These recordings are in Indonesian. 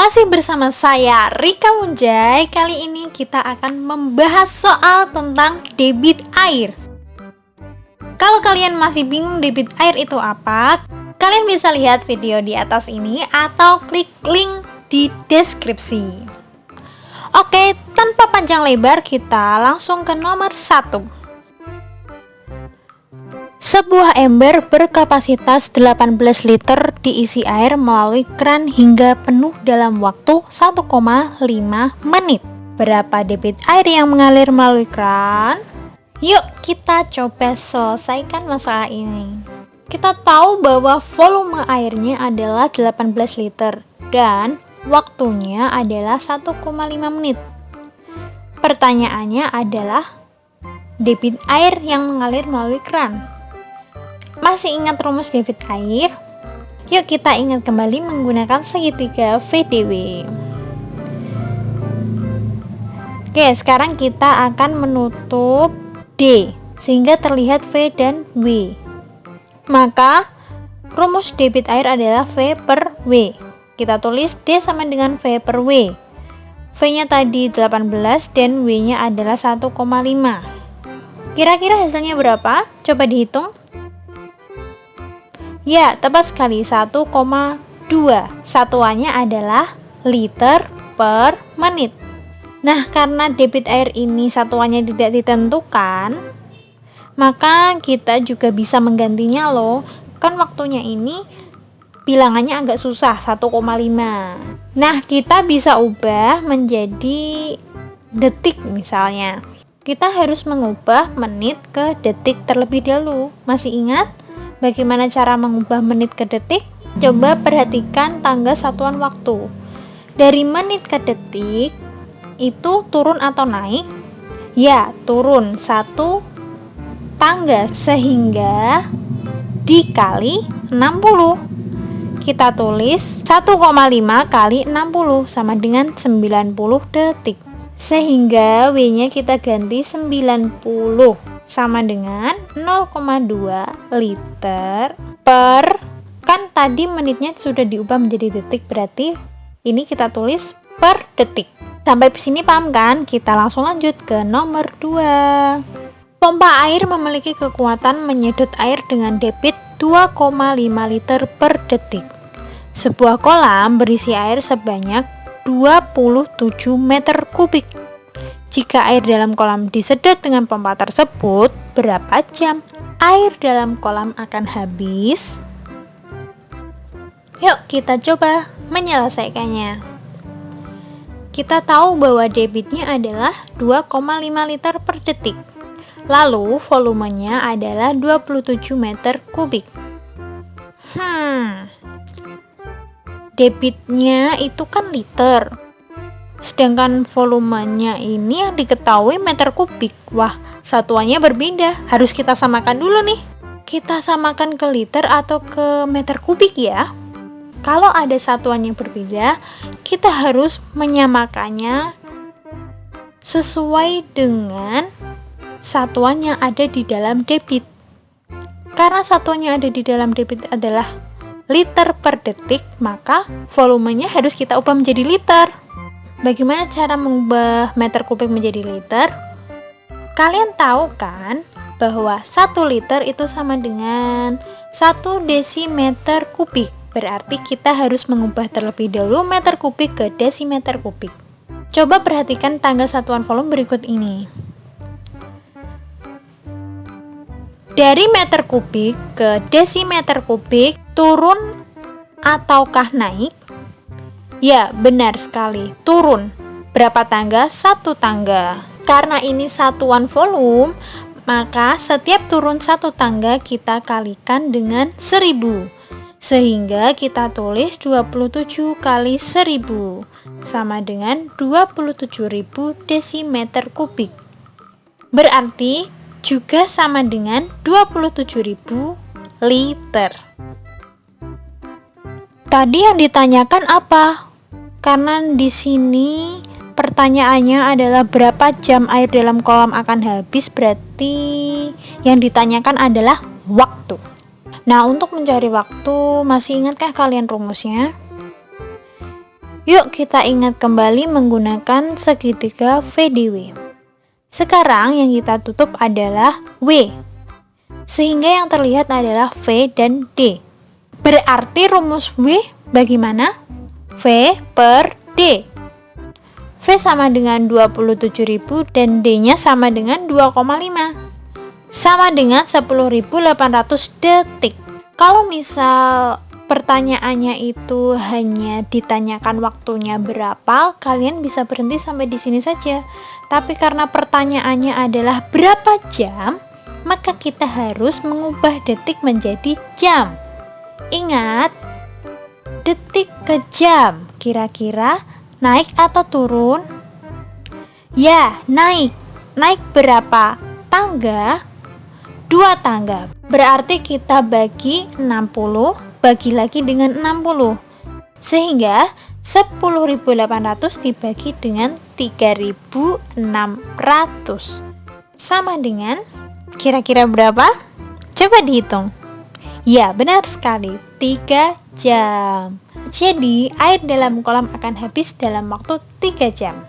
Masih bersama saya Rika Munjai. Kali ini kita akan membahas soal tentang debit air. Kalau kalian masih bingung debit air itu apa, kalian bisa lihat video di atas ini atau klik link di deskripsi. Oke, tanpa panjang lebar kita langsung ke nomor 1. Sebuah ember berkapasitas 18 liter diisi air melalui kran hingga penuh dalam waktu 1,5 menit. Berapa debit air yang mengalir melalui kran? Yuk kita coba selesaikan masalah ini. Kita tahu bahwa volume airnya adalah 18 liter dan waktunya adalah 1,5 menit. Pertanyaannya adalah debit air yang mengalir melalui kran. Masih ingat rumus debit air? Yuk kita ingat kembali menggunakan segitiga VDW. Oke, sekarang kita akan menutup D sehingga terlihat V dan W. Maka rumus debit air adalah V per W. Kita tulis D sama dengan V per W. V-nya tadi 18 dan W-nya adalah 1,5. Kira-kira hasilnya berapa? Coba dihitung. Ya, tepat sekali, 1,2. Satuannya adalah liter per menit. Nah, karena debit air ini satuannya tidak ditentukan, maka kita juga bisa menggantinya loh. Kan waktunya ini bilangannya agak susah, 1,5. Nah, kita bisa ubah menjadi detik misalnya. Kita harus mengubah menit ke detik terlebih dahulu. Masih ingat bagaimana cara mengubah menit ke detik? Coba perhatikan tangga satuan waktu. Dari menit ke detik itu turun atau naik? Ya, turun 1 tangga sehingga dikali 60. Kita tulis 1,5 kali 60 sama dengan 90 detik. Sehingga W-nya kita ganti 90 sama dengan 0,2 liter per, kan tadi menitnya sudah diubah menjadi detik, berarti ini kita tulis per detik. Sampai sini paham kan? Kita langsung lanjut ke nomor 2. Pompa air memiliki kekuatan menyedot air dengan debit 2,5 liter per detik. Sebuah kolam berisi air sebanyak 27 meter kubik. Jika air dalam kolam disedot dengan pompa tersebut, berapa jam air dalam kolam akan habis? Yuk kita coba menyelesaikannya. Kita tahu bahwa debitnya adalah 2,5 liter per detik. Lalu volumenya adalah 27 meter kubik. Debitnya itu kan liter, sedangkan volumenya ini yang diketahui meter kubik. Wah, satuannya berbeda. Harus kita samakan dulu nih. Kita samakan ke liter atau ke meter kubik ya. Kalau ada satuan yang berbeda, kita harus menyamakannya sesuai dengan satuan yang ada di dalam debit. Karena satuan yang ada di dalam debit adalah liter per detik, maka volumenya harus kita ubah menjadi liter. Bagaimana cara mengubah meter kubik menjadi liter? Kalian tahu kan bahwa 1 liter itu sama dengan 1 desimeter kubik. Berarti kita harus mengubah terlebih dahulu meter kubik ke desimeter kubik. Coba perhatikan tangga satuan volume berikut ini. Dari meter kubik ke desimeter kubik, turun ataukah naik? Ya, benar sekali, turun. Berapa tangga? 1 tangga. Karena ini satuan volume, maka setiap turun 1 tangga kita kalikan dengan 1000. Sehingga kita tulis 27 kali 1000 sama dengan 27.000 desimeter kubik. Berarti juga sama dengan 27.000 liter. Tadi yang ditanyakan apa? Karena di sini pertanyaannya adalah berapa jam air dalam kolam akan habis, berarti yang ditanyakan adalah waktu. Nah, untuk mencari waktu, masih ingatkah kalian rumusnya? Yuk kita ingat kembali menggunakan segitiga VDW. Sekarang yang kita tutup adalah W, sehingga yang terlihat adalah V dan D. Berarti rumus W bagaimana? V per D. V sama dengan 27.000 dan D-nya sama dengan 2,5. Sama dengan 10.800 detik. Kalau misal pertanyaannya itu hanya ditanyakan waktunya berapa, kalian bisa berhenti sampai di sini saja. Tapi karena pertanyaannya adalah berapa jam, maka kita harus mengubah detik menjadi jam. Ingat, detik ke jam, kira-kira naik atau turun? Ya, naik. Naik berapa tangga? 2 tangga. Berarti kita bagi 60, bagi lagi dengan 60. Sehingga 10.800 dibagi dengan 3.600 sama dengan kira-kira berapa? Coba dihitung. Ya, benar sekali, 3 jam. Jadi, air dalam kolam akan habis dalam waktu 3 jam.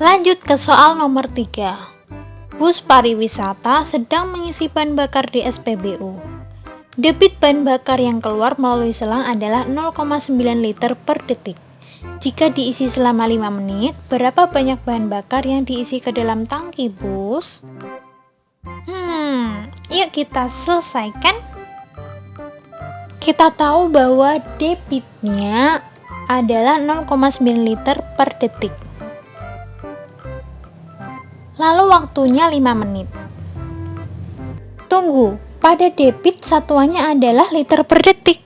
Lanjut ke soal nomor 3. Bus pariwisata sedang mengisi bahan bakar di SPBU. Debit bahan bakar yang keluar melalui selang adalah 0,9 liter per detik. Jika diisi selama 5 menit, berapa banyak bahan bakar yang diisi ke dalam tangki bus? Yuk kita selesaikan. Kita tahu bahwa debitnya adalah 0,9 liter per detik. Lalu waktunya 5 menit. Tunggu, pada debit satuannya adalah liter per detik.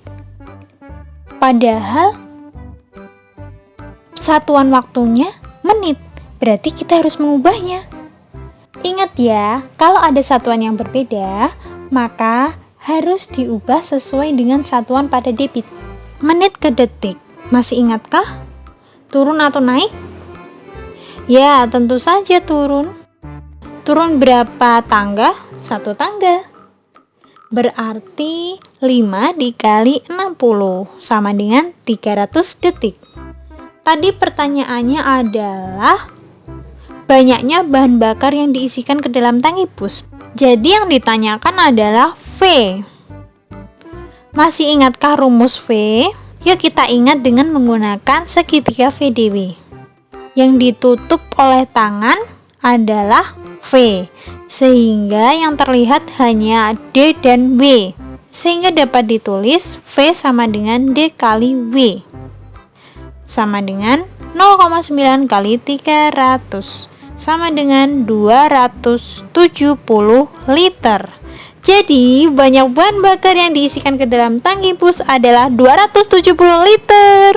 Padahal satuan waktunya menit. Berarti kita harus mengubahnya. Ingat ya, kalau ada satuan yang berbeda, maka harus diubah sesuai dengan satuan pada debit. Menit ke detik, masih ingatkah? Turun atau naik? Ya, tentu saja turun. Turun berapa tangga? 1 tangga. Berarti 5 dikali 60 sama dengan 300 detik. Tadi pertanyaannya adalah banyaknya bahan bakar yang diisikan ke dalam tangki bus. Jadi yang ditanyakan adalah V. Masih ingatkah rumus V? Yuk kita ingat dengan menggunakan segitiga VDW. Yang ditutup oleh tangan adalah V, sehingga yang terlihat hanya D dan W, sehingga dapat ditulis V sama dengan D kali W sama dengan 0,9 kali 300 sama dengan 270 liter. Jadi banyak bahan bakar yang diisikan ke dalam tangki bus adalah 270 liter.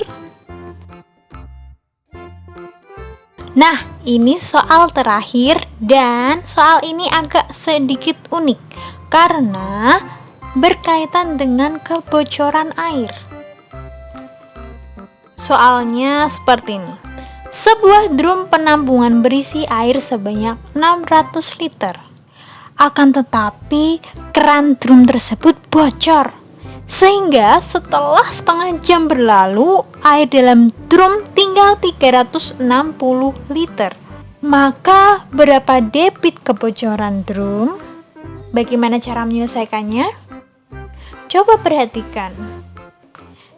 Nah, ini soal terakhir dan soal ini agak sedikit unik karena berkaitan dengan kebocoran air. Soalnya seperti ini. Sebuah drum penampungan berisi air sebanyak 600 liter. Akan tetapi keran drum tersebut bocor. Sehingga setelah setengah jam berlalu, air dalam drum tinggal 360 liter. Maka berapa debit kebocoran drum? Bagaimana cara menyelesaikannya? Coba perhatikan.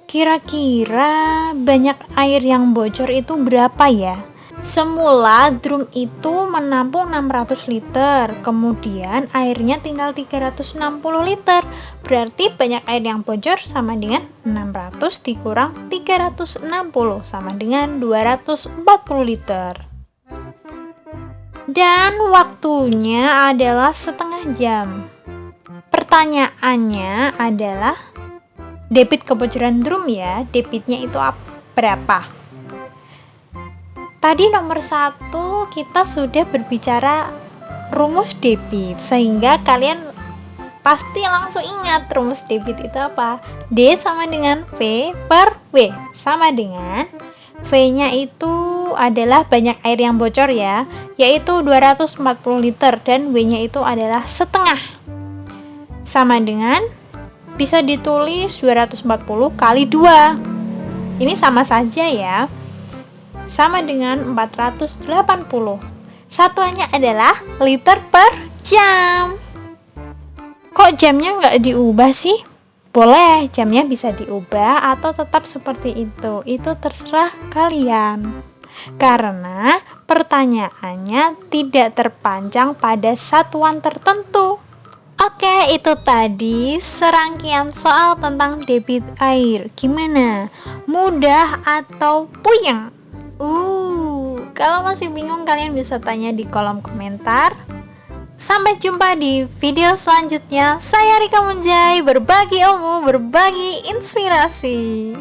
Kira-kira banyak air yang bocor itu berapa ya? Semula drum itu menampung 600 liter, kemudian airnya tinggal 360 liter. Berarti banyak air yang bocor sama dengan 600 dikurang 360 sama dengan 240 liter. Dan waktunya adalah setengah jam. Pertanyaannya adalah debit kebocoran drum ya, debitnya itu berapa? Tadi nomor 1 kita sudah berbicara rumus debit, sehingga kalian pasti langsung ingat rumus debit itu apa. D sama dengan V per W, sama dengan V-nya itu adalah banyak air yang bocor ya, yaitu 240 liter, dan W-nya itu adalah setengah, sama dengan bisa ditulis 240 kali 2. Ini sama saja ya, sama dengan 480. Satuannya adalah liter per jam. Kok jamnya nggak diubah sih? Boleh, jamnya bisa diubah atau tetap seperti itu. Itu terserah kalian. Karena pertanyaannya tidak terpancang pada satuan tertentu. Oke, itu tadi serangkaian soal tentang debit air. Gimana? Mudah atau puyeng? Kalau masih bingung kalian bisa tanya di kolom komentar. Sampai jumpa di video selanjutnya. Saya Rika Munjai, berbagi ilmu, berbagi inspirasi.